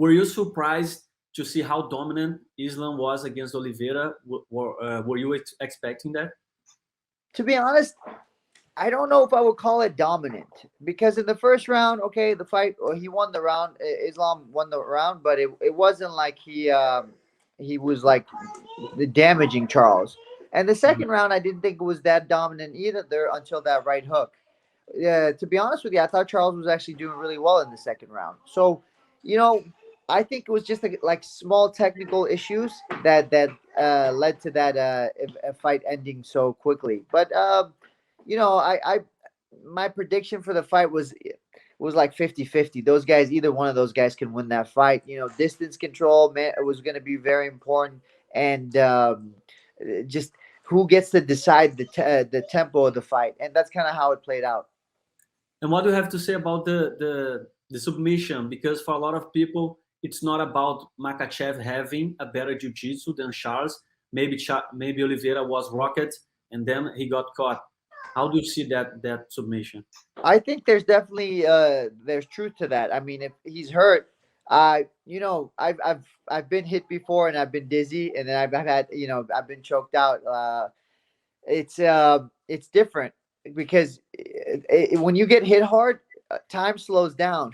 were you surprised to see how dominant Islam was against Oliveira? Were you expecting that? To be honest, I don't know if I would call it dominant, because in the first round, okay, the fight, he won the round. Islam won the round, but it wasn't like he was like the damaging Charles. And the second round, I didn't think it was that dominant either there until that right hook. Yeah, to be honest with you, I thought Charles was actually doing really well in the second round. So, you know, I think it was just like small technical issues that led to that fight ending so quickly. But you know, I my prediction for the fight was like 50-50. Those guys, either one of those guys can win that fight. You know, distance control, man, it was going to be very important, and just who gets to decide the tempo of the fight, and that's kind of how it played out. And what do you have to say about the submission? Because for a lot of people, it's not about Makhachev having a better jiu-jitsu than Charles. Maybe Oliveira was rocket and then he got caught. How do you see that submission? I think there's definitely there's truth to that. I mean, if he's hurt, you know, I've been hit before and I've been dizzy, and then I've had, you know, I've been choked out. It's different because when you get hit hard, time slows down.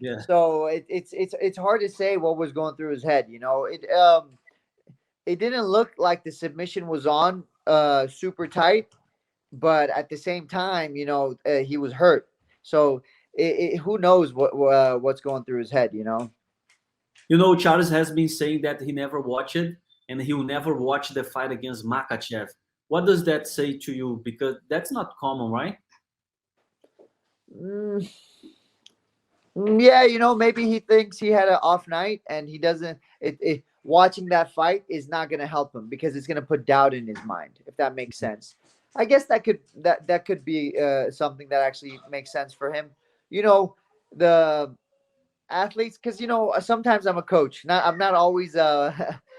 Yeah. So it's hard to say what was going through his head. You know, it didn't look like the submission was on super tight, but at the same time, you know, he was hurt. So who knows what's going through his head, you know? You know, Charles has been saying that he never watched it and he will never watch the fight against Makhachev. What does that say to you? Because that's not common, right? Yeah, you know, maybe he thinks he had an off night and he doesn't. Watching that fight is not going to help him because it's going to put doubt in his mind, if that makes sense. I guess that could be something that actually makes sense for him. You know, the athletes, because, you know, sometimes I'm a coach. I'm not always.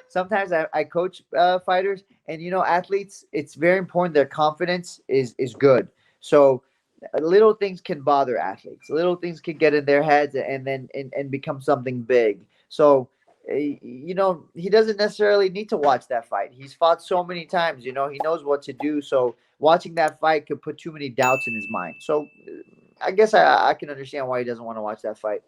Sometimes I coach fighters, and, you know, athletes, it's very important their confidence is good. So little things can bother athletes. Little things can get in their heads and then and become something big. So you know, he doesn't necessarily need to watch that fight. He's fought so many times, you know, he knows what to do. So watching that fight could put too many doubts in his mind. So I guess I can understand why he doesn't want to watch that fight.